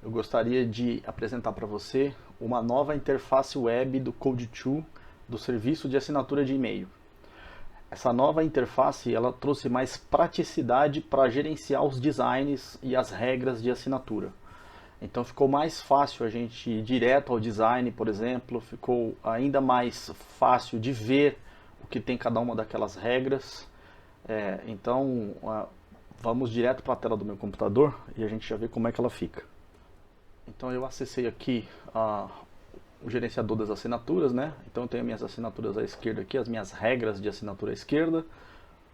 eu gostaria de apresentar para você uma nova interface web do Code2, do serviço de assinatura de e-mail. Essa nova interface ela trouxe mais praticidade para gerenciar os designs e as regras de assinatura. Então ficou mais fácil a gente ir direto ao design, por exemplo, ficou ainda mais fácil de ver o que tem cada uma daquelas regras. Então vamos direto para a tela do meu computador e a gente já vê como é que ela fica. Então eu acessei aqui o gerenciador das assinaturas, né? Então eu tenho minhas assinaturas à esquerda aqui, as minhas regras de assinatura à esquerda,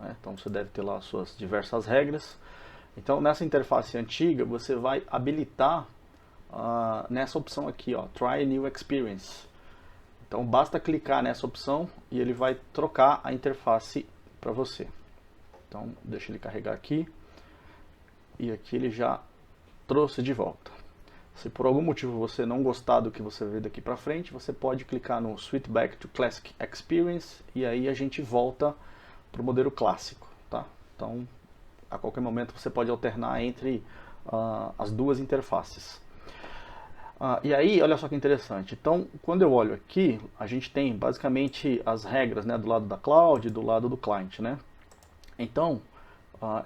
né? Então você deve ter lá as suas diversas regras. Então nessa interface antiga você vai habilitar nessa opção aqui, ó, Try New Experience. Então basta clicar nessa opção e ele vai trocar a interface para você. Então deixa ele carregar aqui e aqui ele já trouxe de volta. Se por algum motivo você não gostar do que você vê daqui para frente, você pode clicar no Switch Back to Classic Experience e aí a gente volta para o modelo clássico, tá? Então, a qualquer momento você pode alternar entre as duas interfaces. E aí, olha só que interessante. Então, quando eu olho aqui, a gente tem basicamente as regras, né, do lado da cloud e do lado do client, né? Então,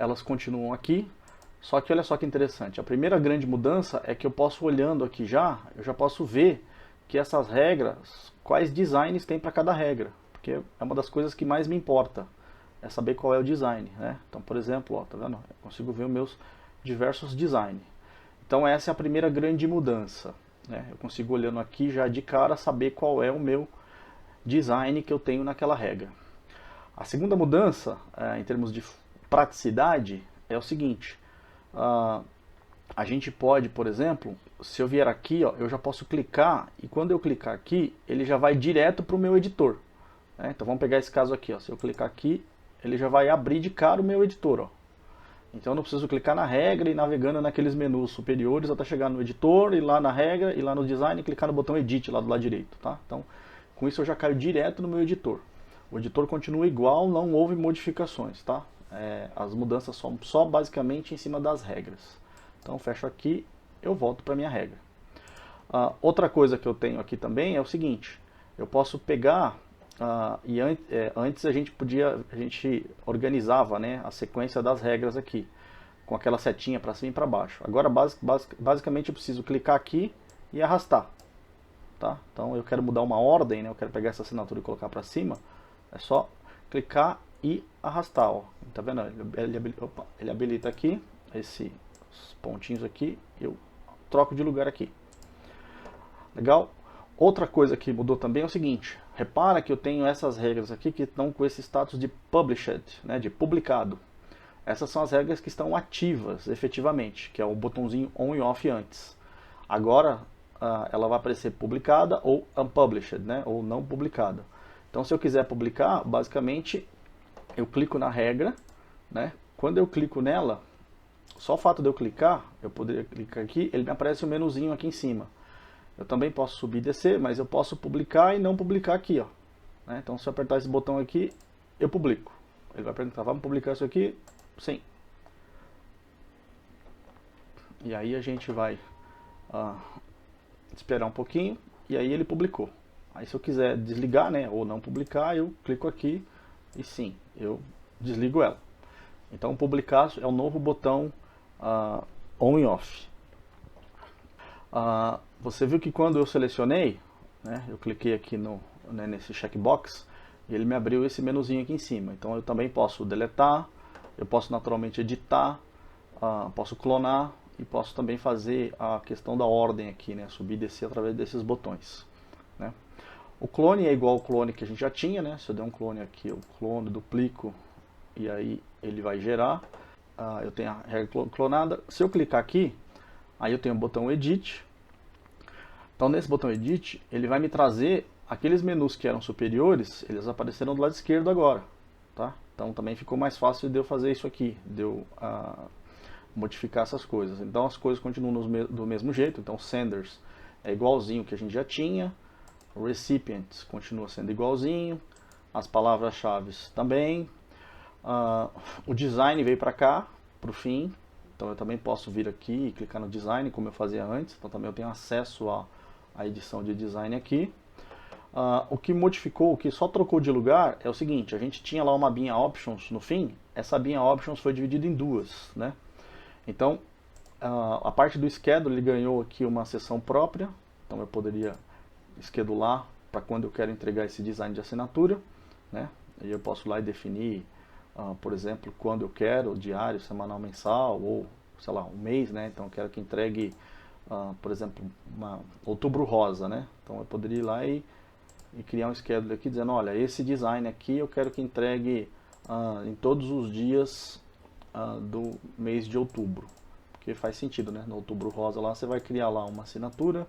elas continuam aqui. Só que olha só que interessante, a primeira grande mudança é que eu posso, olhando aqui eu já posso ver que essas regras, quais designs tem para cada regra, porque é uma das coisas que mais me importa, é saber qual é o design, né? Então, por exemplo, ó, tá vendo? Eu consigo ver os meus diversos designs. Então essa é a primeira grande mudança, né? Eu consigo, olhando aqui já de cara, saber qual é o meu design que eu tenho naquela regra. A segunda mudança, em termos de praticidade, é o seguinte. A gente pode, por exemplo, se eu vier aqui, ó, eu já posso clicar e quando eu clicar aqui, ele já vai direto para o meu editor, né? Então vamos pegar esse caso aqui, ó. Se eu clicar aqui, ele já vai abrir de cara o meu editor, ó. Então eu não preciso clicar na regra e navegando naqueles menus superiores até chegar no editor, e lá na regra, e lá no design, e clicar no botão Edit lá do lado direito, tá? Então com isso eu já caio direto no meu editor. O editor continua igual, não houve modificações, tá? As mudanças são só basicamente em cima das regras. Então fecho aqui, eu volto para minha regra. Outra coisa que eu tenho aqui também é o seguinte, eu posso pegar, antes a gente organizava, né, a sequência das regras aqui, com aquela setinha para cima e para baixo. Agora basicamente eu preciso clicar aqui e arrastar. Tá? Então eu quero mudar uma ordem, né? Eu quero pegar essa assinatura e colocar para cima, é só clicar e arrastar, ó. Tá vendo? Ele habilita aqui esses pontinhos aqui, eu troco de lugar aqui. Legal? Outra coisa que mudou também é o seguinte, repara que eu tenho essas regras aqui que estão com esse status de published, né, de publicado. Essas são as regras que estão ativas efetivamente, que é o botãozinho on e off antes. Agora ela vai aparecer publicada ou unpublished, né, ou não publicada. Então se eu quiser publicar, basicamente eu clico na regra, né? Quando eu clico nela, só o fato de eu clicar, eu poderia clicar aqui, ele me aparece o menuzinho aqui em cima. Eu também posso subir e descer, mas eu posso publicar e não publicar aqui, ó, né? Então se eu apertar esse botão aqui, eu publico. Ele vai perguntar, vamos publicar isso aqui? Sim. E aí a gente vai esperar um pouquinho, e aí ele publicou. Aí se eu quiser desligar, né, ou não publicar, eu clico aqui e sim, eu desligo ela. Então publicar é o novo botão on e off. Você viu que quando eu selecionei, né, eu cliquei aqui nesse checkbox, e ele me abriu esse menuzinho aqui em cima. Então eu também posso deletar, eu posso naturalmente editar, posso clonar e posso também fazer a questão da ordem aqui, né, subir e descer através desses botões, né. O clone é igual ao clone que a gente já tinha, né? Se eu der um clone aqui, eu clono, duplico, e aí ele vai gerar. Eu tenho a regra clonada. Se eu clicar aqui, aí eu tenho o botão Edit. Então nesse botão Edit, ele vai me trazer aqueles menus que eram superiores, eles apareceram do lado esquerdo agora, tá? Então também ficou mais fácil de eu fazer isso aqui, de eu modificar essas coisas. Então as coisas continuam do mesmo jeito. Então Senders é igualzinho que a gente já tinha. O Recipients continua sendo igualzinho, as palavras-chave também, o design veio para cá, para o fim, Então eu também posso vir aqui e clicar no design, como eu fazia antes. Então também eu tenho acesso à edição de design aqui. O que modificou, o que só trocou de lugar é o seguinte: a gente tinha lá uma abinha Options no fim, essa abinha Options foi dividida em duas, né? Então, a parte do schedule, ele ganhou aqui uma seção própria, então eu poderia schedular para quando eu quero entregar esse design de assinatura, né? Aí eu posso ir lá e definir, por exemplo, quando eu quero, diário, semanal, mensal, ou, sei lá, um mês, né? Então eu quero que entregue, por exemplo, outubro rosa, né? Então eu poderia ir lá e criar um schedule aqui dizendo, olha, esse design aqui eu quero que entregue em todos os dias do mês de outubro, porque faz sentido, né? No outubro rosa lá você vai criar lá uma assinatura,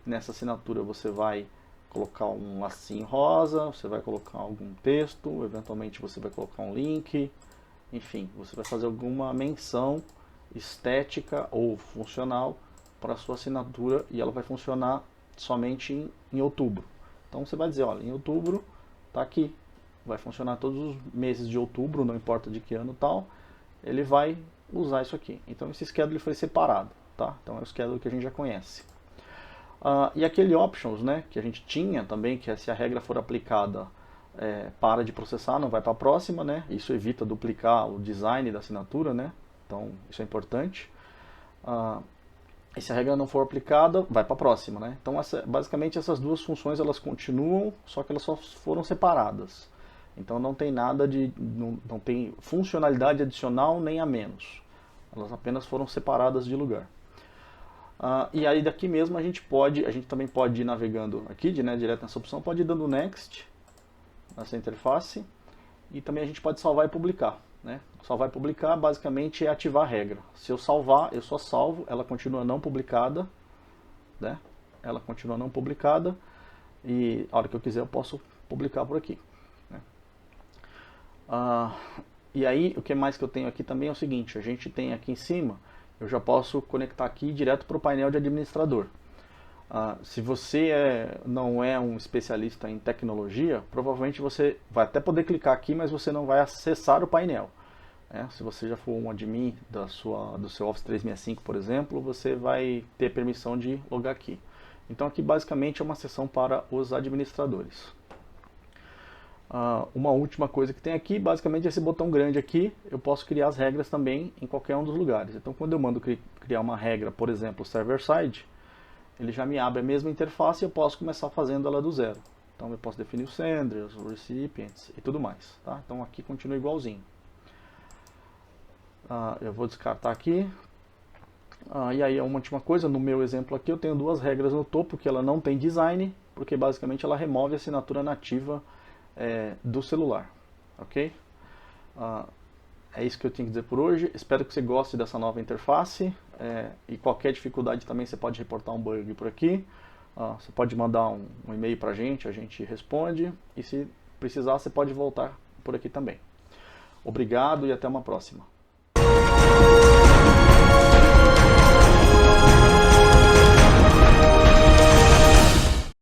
nessa assinatura você vai colocar um lacinho rosa, você vai colocar algum texto, eventualmente você vai colocar um link, enfim, você vai fazer alguma menção estética ou funcional para a sua assinatura e ela vai funcionar somente em outubro. Então você vai dizer, olha, em outubro está aqui, vai funcionar todos os meses de outubro, não importa de que ano tal, ele vai usar isso aqui. Então esse schedule foi separado, tá? Então é o schedule que a gente já conhece. E aquele options, né, que a gente tinha também, que se a regra for aplicada, para de processar, não vai para a próxima, né? Isso evita duplicar o design da assinatura, né? Então isso é importante. E se a regra não for aplicada, vai para a próxima, né? Então basicamente essas duas funções elas continuam, só que elas só foram separadas. Então não tem nada de, não tem funcionalidade adicional nem a menos. Elas apenas foram separadas de lugar. E aí daqui mesmo a gente também pode ir navegando aqui, né, direto nessa opção, pode ir dando next nessa interface e também a gente pode salvar e publicar, né? Salvar e publicar basicamente é ativar a regra. Se eu salvar, eu só salvo, ela continua não publicada, né? Ela continua não publicada e a hora que eu quiser eu posso publicar por aqui, né? E aí o que mais que eu tenho aqui também é o seguinte: a gente tem aqui em cima, eu já posso conectar aqui direto para o painel de administrador. Se você não é um especialista em tecnologia, provavelmente você vai até poder clicar aqui, mas você não vai acessar o painel. Se você já for um admin do seu Office 365, por exemplo, você vai ter permissão de logar aqui. Então aqui basicamente é uma seção para os administradores. Uma última coisa que tem aqui, basicamente esse botão grande aqui, eu posso criar as regras também em qualquer um dos lugares. Então quando eu mando criar uma regra, por exemplo, server-side, ele já me abre a mesma interface e eu posso começar fazendo ela do zero. Então eu posso definir os senders, os recipients e tudo mais, tá? Então aqui continua igualzinho. Eu vou descartar aqui. E aí uma última coisa, no meu exemplo aqui eu tenho duas regras no topo, que ela não tem design, porque basicamente ela remove a assinatura nativa do celular, ok? É isso que eu tinha que dizer por hoje. Espero que você goste dessa nova interface. E qualquer dificuldade também você pode reportar um bug por aqui. Você pode mandar um e-mail para a gente responde. E se precisar, você pode voltar por aqui também. Obrigado e até uma próxima.